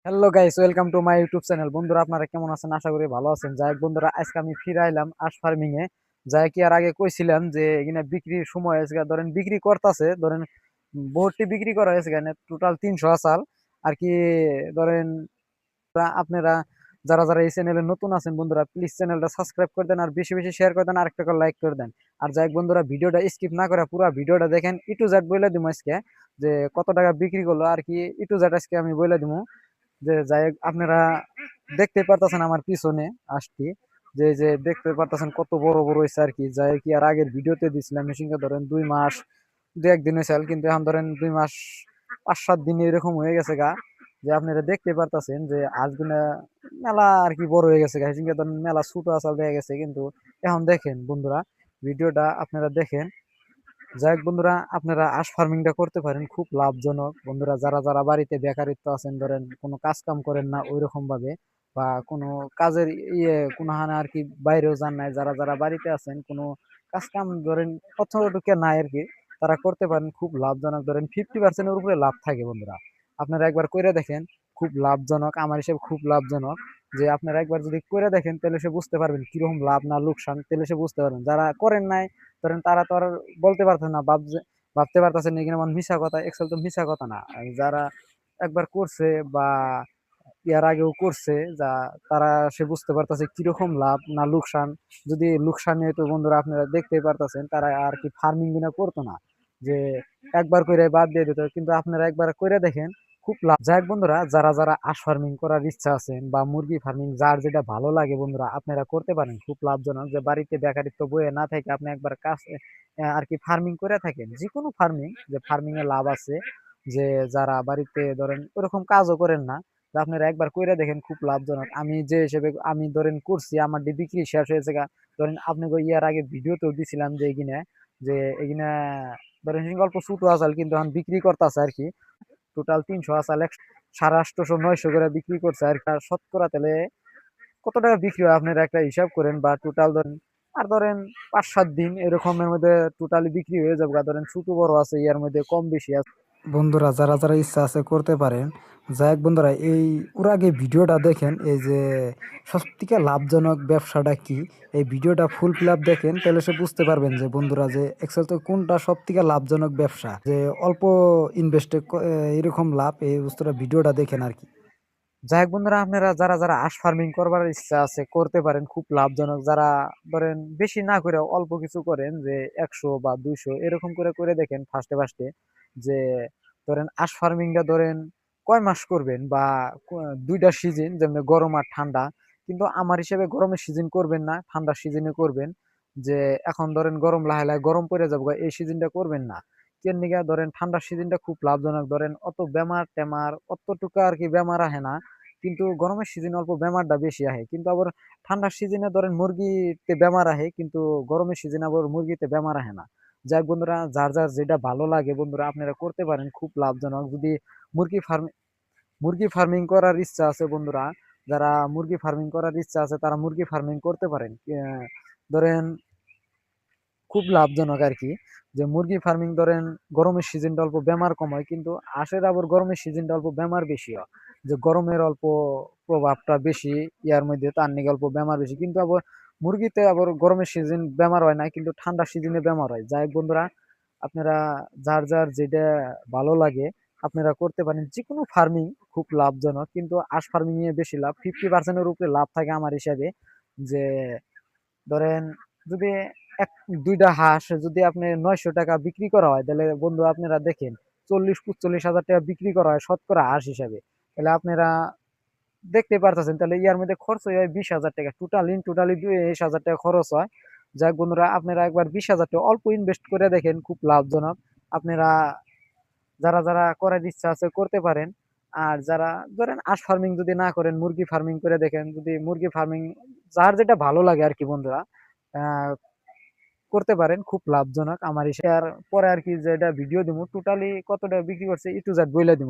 Hello guys, welcome to my YouTube channel. বন্ধুরা, আপনারা কেমন আছেন? আশা করি ভালো আছেন। যাই হোক বন্ধুরা, আজকে আমি ফিরে আইলাম আশ ফার্মিং এ। যাই কি আর আগে কইছিলাম যে এখানে বিক্রির সময় হয়েছে গা, ধরেন বিক্রি করতেছে, ধরেন বহুতটি বিক্রি করা হয়েছে, এখানে টোটাল 300 আসাল আর কি। ধরেন আপনারা যারা যারা এই চ্যানেলে নতুন আছেন বন্ধুরা, প্লিজ চ্যানেলটা সাবস্ক্রাইব করে দেন আর বেশি বেশি শেয়ার করে দেন, আর একটা করে লাইক করে দেন। আর যাই হোক বন্ধুরা, ভিডিওটা স্কিপ না করে পুরো ভিডিওটা দেখেন। ই টু জেড বলে দিব আজকে যে কত টাকা বিক্রি করলো আর কি। ই টু জেড আজকে আমি বলে দিব। যে যাই হোক, আপনারা দেখতে পারতেছেন আমার পিছনে আসছি, যে দেখতে পারতেছেন কত বড় বড় হয়েছে আর কি। যাই হোক, কি আর আগের ভিডিওতে দিছিলাম মেশিনকে ধরেন 2 মাস 2-1 দিন হয়েছে, কিন্তু এখন ধরেন 2 মাস 5-7 দিন এরকম হয়ে গেছে গা। যে আপনারা দেখতে পারতেছেন যে আজগুনা মেলা আর কি বড় হয়ে গেছে গা। মেশিনকে ধরেন মেলা ছোট আসাল দেখা গেছে, কিন্তু এখন দেখেন বন্ধুরা, ভিডিওটা আপনারা দেখেন। যাই হোক বন্ধুরা, আপনারা আশ ফার্মিংটা করতে পারেন, খুব লাভজনক বন্ধুরা। যারা যারা বাড়িতে বেকারিত্ব আছেন, ধরেন কোনো কাজ কাম করেন না ওইরকম ভাবে, বা কোনো কাজের কোনো হানা আর কি, বাইরেও যান নাই, যারা যারা বাড়িতে আছেন কোনো কাজ কাম ধরেন অর্থটুকু নাই আর কি, তারা করতে পারেন, খুব লাভজনক। ধরেন 50%-এর উপরে লাভ থাকে বন্ধুরা। আপনারা একবার করে দেখেন, খুব লাভজনক, আমার হিসেবে খুব লাভজনক। যে আপনারা একবার যদি করে দেখেন তাহলে সে বুঝতে পারবেন কিরকম লাভ না লোকসান, তাহলে সে বুঝতে পারবেন। যারা করেন নাই, ধরেন তারা তো আর বলতে পারতেন না, ভাবতে পারতেছেন না, এখানে আমার মিশা কথা, এক্সেল তো মিশা কথা না। আর যারা একবার করছে বা ইয়ার আগেও করছে, যা তারা সে বুঝতে পারতেছে কিরকম লাভ না লোকসান। যদি লোকসান নিয়ে তো বন্ধুরা আপনারা দেখতেই পারতেছেন, তারা আর কি ফার্মিং গুলো করতো না, যে একবার করে বাদ দিয়ে দিত। কিন্তু আপনারা একবার করে দেখেন, খুব লাভ। যাই হোক বন্ধুরা, যারা যারা আশ ফার্মিং করার ইচ্ছা আছেন বা মুরগি ফার্মিং, যার যেটা ভালো লাগে বন্ধুরা, আপনারা করতে পারেন, খুব লাভজনক। যে বাড়িতে বেকারিত্ব বয়ে না থাকে, আপনি একবার কাজ আর কি ফার্মিং করে থাকেন, যে কোনো ফার্মিং, যে ফার্মিং এ লাভ আছে। যে যারা বাড়িতে ধরেন ওরকম কাজও করেন না, যে আপনারা একবার কইরা দেখেন, খুব লাভজনক। আমি যে হিসেবে আমি ধরেন করছি, আমার বিক্রি শেষ হয়েছে গা। ধরেন আপনি ইয়ার আগে ভিডিওতেও দিছিলাম যে এগিনে, যে এগিনে ধরেন অল্প ছোট আসাল, কিন্তু এখন বিক্রি করতেছে আর কি। টোটাল 300 আসাল 850-900 করে বিক্রি করছে আর কি। আর শতকরা তাহলে কত টাকা বিক্রি হয় আপনারা একটা হিসাব করেন, বা টোটাল ধরেন, আর ধরেন 5-7 দিন এরকমের মধ্যে টোটালি বিক্রি হয়ে যাবে। ধরেন ছোট বড় আছে, ইয়ার মধ্যে কম বেশি আছে। বন্ধুরা, যারা যারা ইচ্ছা আছে করতে পারেন। যাই হোক বন্ধুরা, এই ওর আগে ভিডিওটা দেখেন, এই যে সবথেকে লাভজনক ব্যবসাটা কি, এই ভিডিওটা ফুল ফিল দেখেন, তাহলে সে বুঝতে পারবেন যে বন্ধুরা, যে এক্সেল তো কোনটা সব থেকে লাভজনক ব্যবসা, যে অল্প ইনভেস্টে এরকম লাভ, এই বস্তুটা ভিডিওটা দেখেন আর কি। যাই হোক বন্ধুরা, আপনারা যারা যারা হাঁস ফার্মিং করবার ইচ্ছা আছে করতে পারেন, খুব লাভজনক। যারা ধরেন বেশি না করে অল্প কিছু করেন, যে 100 বা 200 এরকম করে করে দেখেন ফার্স্টে ফার্স্টে, যে ধরেন হাঁস ফার্মিংটা ধরেন কয় মাস করবেন, বা দুইটা সিজন, যেমন গরম আর ঠান্ডা। কিন্তু আমার হিসেবে গরমের সিজন করবেন না, ঠান্ডার সিজনে করবেন। যে এখন ধরেন গরম লাহে লাহে গরম পড়ে যাবো, এই সিজনটা করবেন না। কেন নিগা, ধরেন ঠান্ডার সিজনটা খুব লাভজনক। ধরেন অত বেমার টেমার অতটুকু আর কি বেমার আহে না, কিন্তু গরমের সিজনে অল্প বেমারটা বেশি আহে। কিন্তু আবার ঠান্ডার সিজনে ধরেন মুরগিতে বেমার আহে, কিন্তু গরমের সিজনে আবার মুরগিতে বেমার আহে না। যাক বন্ধুরা, যার যার যেটা ভালো লাগে বন্ধুরা, আপনারা করতে পারেন, খুব লাভজনক। যদি মুরগি ফার্ম মুরগি ফার্মিং করার ইচ্ছা আছে বন্ধুরা, যারা মুরগি ফার্মিং করার ইচ্ছা আছে তারা মুরগি ফার্মিং করতে পারেন। ধরেন খুব লাভজনক আর কি। যে মুরগি ফার্মিং ধরেন গরমের সিজনটা অল্প বেমার কম হয়, কিন্তু হাঁসের আবার গরমের সিজনটা অল্প বেমার বেশি হয়। যে গরমের অল্প প্রভাবটা বেশি ইয়ার মধ্যে, তার নিকে অল্প বেমার বেশি। কিন্তু আবার মুরগিতে আবার গরমের সিজন বেমার হয় না, কিন্তু ঠান্ডার সিজনে বেমার হয়। যাই হোক বন্ধুরা, আপনারা যার যার যেটা ভালো লাগে আপনারা করতে পারেন। যে কোনো ফার্মিং খুব লাভজনক, কিন্তু হাঁস ফার্মিং নিয়ে বেশি লাভ, 50%-এর উপরে লাভ থাকে আমার হিসাবে। যে ধরেন যদি এক দুইটা হাঁস যদি আপনি 900 টাকা বিক্রি করা হয়, তাহলে বন্ধু আপনারা দেখেন 40-45 হাজার টাকা বিক্রি করা হয় শতকরা হাঁস হিসাবে। তাহলে আপনারা দেখতে পারতেছেন, তাহলে ইয়ার মধ্যে খরচ হয় 20,000 টাকা, টোটালি 22,000 টাকা খরচ হয়। যাক বন্ধুরা, আপনারা একবার 20,000 টাকা অল্প ইনভেস্ট করে দেখেন, খুব লাভজনক। আপনারা যারা যারা করার ইচ্ছা আছে করতে পারেন। আর যারা ধরেন হাঁস ফার্মিং যদি না করেন, মুরগি ফার্মিং করে দেখেন। যদি মুরগি ফার্মিং যার যেটা ভালো লাগে আর কি বন্ধুরা, আহ করতে পারেন, খুব লাভজনক আমার হিসেবে। আর পরে আর কি যেটা ভিডিও দিব টোটালি কতটা বিক্রি করছে ই টু জেড বইলে দিব।